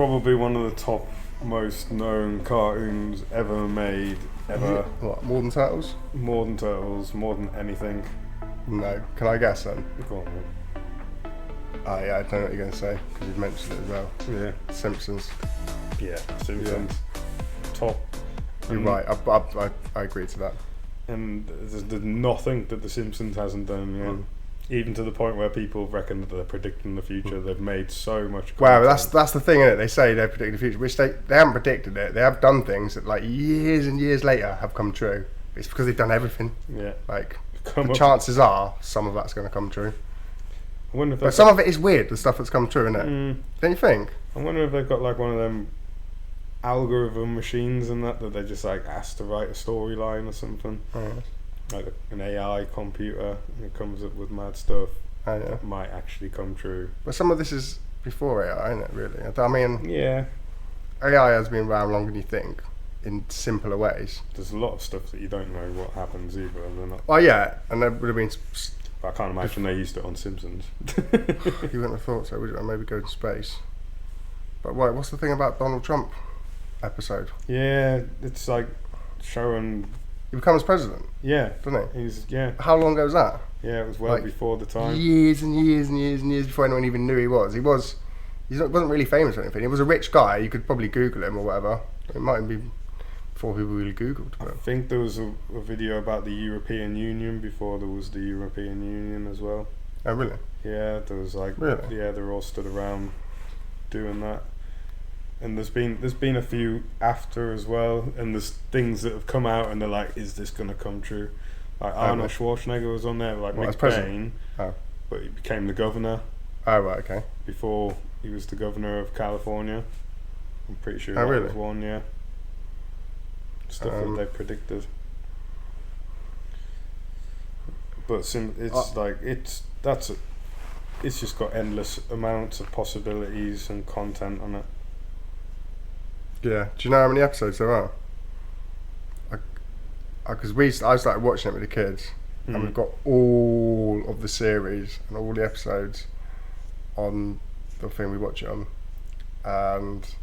probably one of the top most known cartoons ever made, ever. What, more than Turtles? More than Turtles, more than anything. No. Can I guess then? Go on, man. Oh yeah, I don't know what you're going to say, because you've mentioned it as well. Yeah. Simpsons. Yeah, Simpsons. Top. You're right, I agree to that. And there's nothing that the Simpsons hasn't done yet. Even to the point where people reckon that they're predicting the future. They've made so much content. Well, that's the thing, isn't it? They say they're predicting the future, which they haven't predicted it. They have done things that, like, years and years later have come true. It's because they've done everything. Yeah. Like, the chances are some of that's going to come true. I wonder if but some of it is weird, the stuff that's come true, isn't it? Don't you think? I wonder if they've got, like, one of them algorithm machines and that they just, like, asked to write a storyline or something. Like an AI computer, and it comes up with mad stuff that might actually come true. But some of this is before AI, isn't it, really? I mean, yeah, AI has been around longer than you think, in simpler ways. There's a lot of stuff that you don't know what happens either. They're not. Oh yeah, and there would have been... I can't imagine they used it on Simpsons. You wouldn't have thought so, would you? Maybe go to space. But what's the thing about Donald Trump episode? Yeah, it's like showing... He becomes president. Yeah, doesn't he? Yeah. How long ago was that? Yeah, it was well before the time. Years and years and years and years before anyone even knew he was. He wasn't really famous or anything. He was a rich guy. You could probably Google him or whatever. It might be before people really Googled. I think there was a video about the European Union before there was the European Union as well. Oh really? Yeah, there was like they're all stood around doing that. And there's been a few after as well, and there's things that have come out and they're like, is this gonna come true? Like Arnold Schwarzenegger was on there, like McBain, but he became the governor. Oh right, okay. Before he was the governor of California, I'm pretty sure that was one. Yeah, stuff that they predicted. But it's just got endless amounts of possibilities and content on it. Yeah. Do you know how many episodes there are? Because I started watching it with the kids, and we've got all of the series and all the episodes on the thing we watch it on, and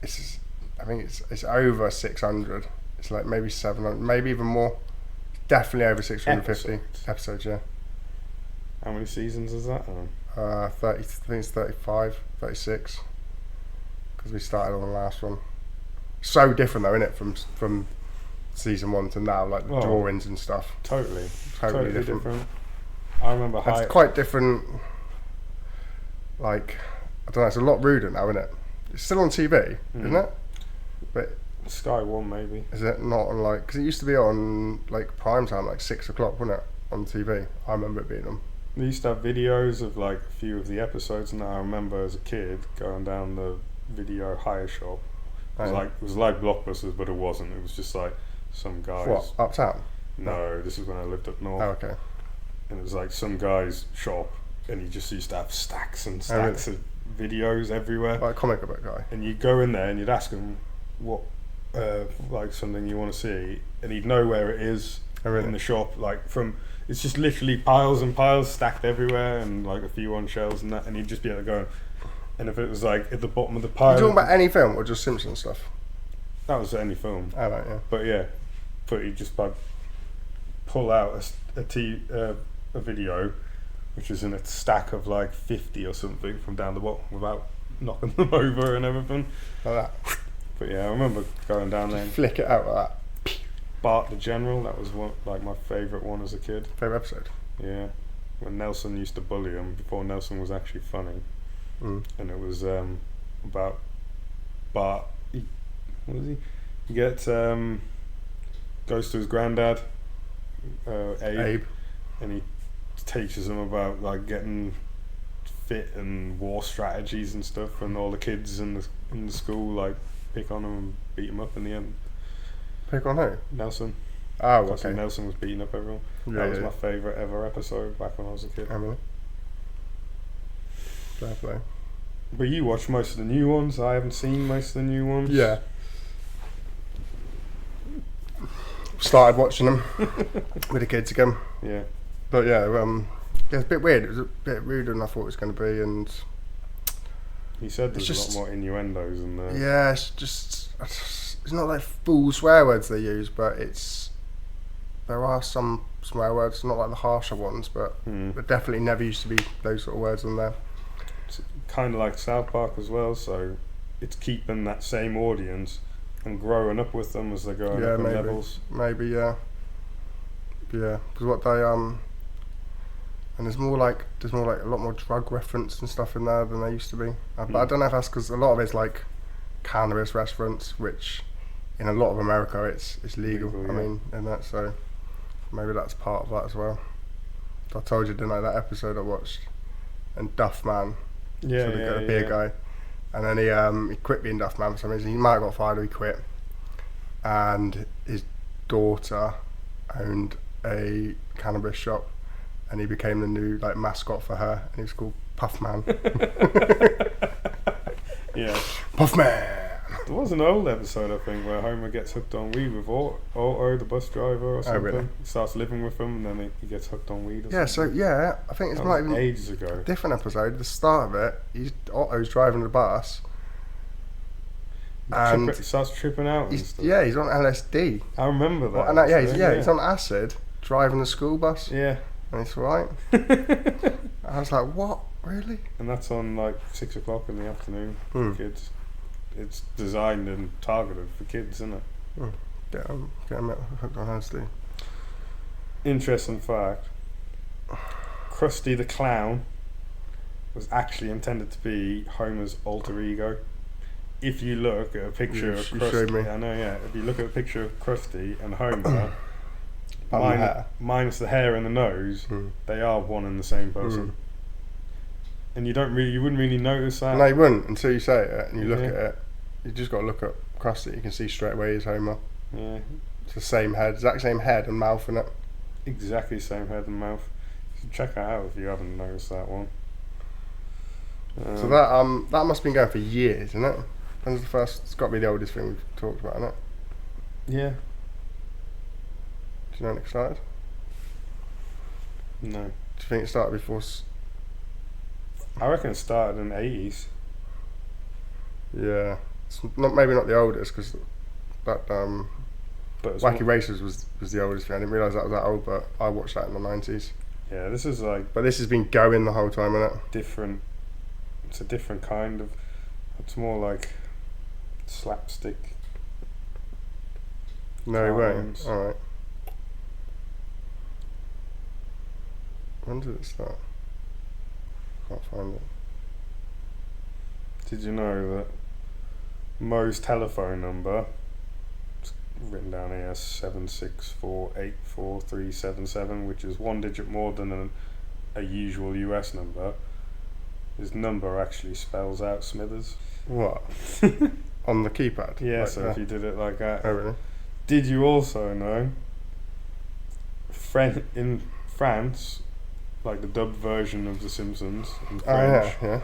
I think it's over 600. It's like maybe 700, maybe even more. Definitely over 650 episodes. Yeah. How many seasons is that? 30. I think it's 35, 36. Because we started on the last one. So different though, isn't it, from season 1 to now, like the drawings and stuff. Totally different. I remember it's quite different. Like, I don't know, it's a lot ruder now, isn't it? It's still on TV, isn't it? But Sky One maybe. Is it not on, like, because it used to be on like prime time, like 6 o'clock, wasn't it, on TV? I remember it being on. They used to have videos of like a few of the episodes, and I remember as a kid going down the video hire shop. It was like Blockbusters, but it wasn't. It was just like some guys. What, uptown? No, this is when I lived up north. Oh, okay. And it was like some guy's shop, and he just used to have stacks and stacks of videos everywhere. Like a comic book guy. And you'd go in there and you'd ask him what, like something you want to see, and he'd know where it is in the shop. Like it's just literally piles and piles stacked everywhere, and like a few on shelves and that, and he'd just be able to go. And if it was like at the bottom of the pile... You're talking about any film or just Simpsons stuff? That was any film. Oh, right, yeah. But yeah, he'd just like pull out a video, which is in a stack of like 50 or something from down the bottom without knocking them over and everything. Like that? But yeah, I remember going down there. Flick it out like that. Bart the General, that was like my favourite one as a kid. Favourite episode? Yeah. When Nelson used to bully him before Nelson was actually funny. And it was about Bart. What was he? He gets goes to his granddad, Abe, and he teaches him about like getting fit and war strategies and stuff. And all the kids in the school like pick on him and beat him up in the end. Pick on who? Nelson. Oh, okay. Nelson was beating up everyone. Yeah, that was my favourite ever episode back when I was a kid. Emily. Fair play. But you watch most of the new ones. I haven't seen most of the new ones. Yeah. Started watching them with the kids again. Yeah. But yeah, it's a bit weird. It was a bit ruder than I thought it was going to be, and He said there's a lot more innuendos in there. Yeah, it's not like full swear words they use, but there are some swear words, not like the harsher ones, but there definitely never used to be those sort of words in there. It's kind of like South Park as well, so it's keeping that same audience and growing up with them as they're going up in levels. Maybe, yeah. Yeah, because what they and there's more like a lot more drug reference and stuff in there than there used to be. But I don't know if that's because a lot of it's like cannabis restaurants, which in a lot of America it's legal. Yeah. I mean, and that, so maybe that's part of that as well. I told you, didn't I, that episode I watched, and Duff Man, the beer guy, and then he quit being Duff Man for some reason. He might have got fired or he quit, and his daughter owned a cannabis shop, and he became the new like mascot for her, and he was called Puff Man. Yeah, Puff Man. There was an old episode, I think, where Homer gets hooked on weed with Otto, the bus driver, or something. Oh, really? He starts living with him, and then he gets hooked on weed. Or something. I think it's that not was even ages ago. a different episode. The start of it, Otto's driving the bus, and He starts tripping out and stuff. Yeah, he's on LSD. I remember that. He's on acid, driving the school bus. Yeah. And it's right. I was like, what? Really? And that's on like 6 o'clock in the afternoon for kids. It's designed and targeted for kids, isn't it? Get them hooked on LSD. Interesting fact. Krusty the Clown was actually intended to be Homer's alter ego. If you look at a picture of Krusty, showed me. I know, yeah. If you look at a picture of Krusty and Homer, minus the hair and the nose, they are one and the same person. And you wouldn't really notice that. No, you wouldn't until you say it and you look at it. You just got to look at Krusty. You can see straight away he's Homer. Yeah, it's the same head, exact same head and mouth in it. Exactly the same head and mouth. You should check that out if you haven't noticed that one. So that must have been going for years, isn't it? When's the first? It's got to be the oldest thing we've talked about, isn't it? Yeah. Do you know when it started? No. Do you think it started before? I reckon it started in the 80s. Yeah, it's maybe not the oldest because that but Wacky Racers was the oldest thing. I didn't realise that was that old, but I watched that in the 90s. Yeah, this is like. But this has been going the whole time, isn't it? Different. It's a different kind of. It's more like slapstick. No way. All right. When did it start? Can't find it. Did you know that Mo's telephone number, it's written down here, 764843377, which is one digit more than a usual US number. His number actually spells out Smithers. What? On the keypad? Yeah, like so that? if you did it like that. Oh, really? Did you also know in France, like the dubbed version of The Simpsons in French, yeah.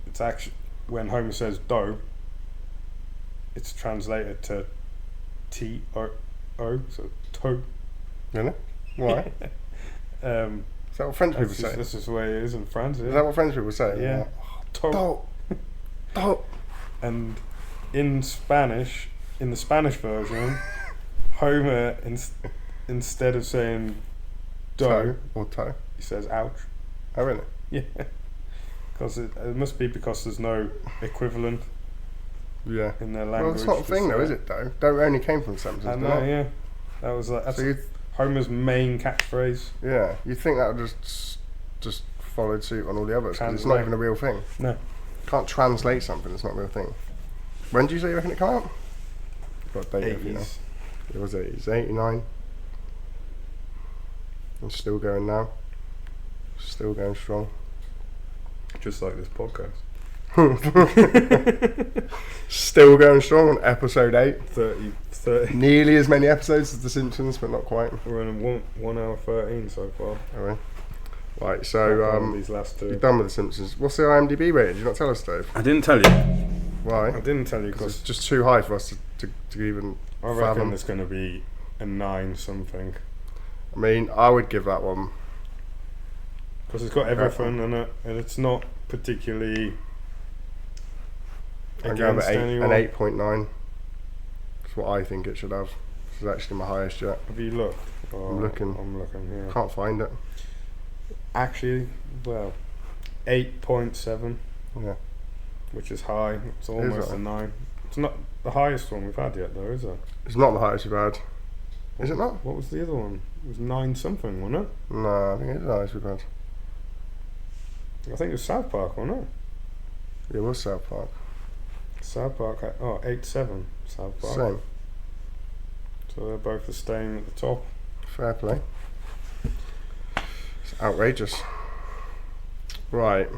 it's actually, when Homer says dough, it's translated to T-O, so toe. Really? Why? Is that what French people say? This is the way it is in France, yeah. Is that what French people say? Yeah. Toe. Toe. And in Spanish, in the Spanish version, Homer, instead of saying dough, or toe, he says ouch. Oh, really? Yeah. Because it must be because there's no equivalent in their language. Well, it's not a thing though, is it, dough? Dough only came from Simpsons, I know, yeah. That was like, that's Homer's main catchphrase. Yeah, you'd think that would just followed suit on all the others, because it's not even a real thing. No. Can't translate something that's not a real thing. When do you say you reckon it came out? Got a date, 80s. you know. It was 80s, 89. And still going now. Still going strong. Just like this podcast. Still going strong on episode 8. 30. Nearly as many episodes as The Simpsons, but not quite. We're in 1 hour 13 so far. Alright. Right, so these last two. you're done with The Simpsons. What's the IMDb rating? Did you not tell us, Dave? I didn't tell you. Why? I didn't tell you because it's just too high for us to even I reckon fathom. it's going to be a 9 something. I mean, I would give that one. Because it's got everything in it, and it's not particularly I'm going with anyone? an 8.9. That's what I think it should have. This is actually my highest yet. Have you looked? I'm looking. Yeah. Can't find it. Actually, well, 8.7. Yeah. Which is high. It's almost a 9. It's not the highest one we've had yet, though, is it? It's not the highest we've had. Is it not? What was the other one? It was 9 something, wasn't it? No, I think it's the highest we've had. I think it was South Park, wasn't it? Yeah, it was South Park. South Park had 8.7. South Park. Same. So they're both the same at the top. Fair play. It's outrageous. Right.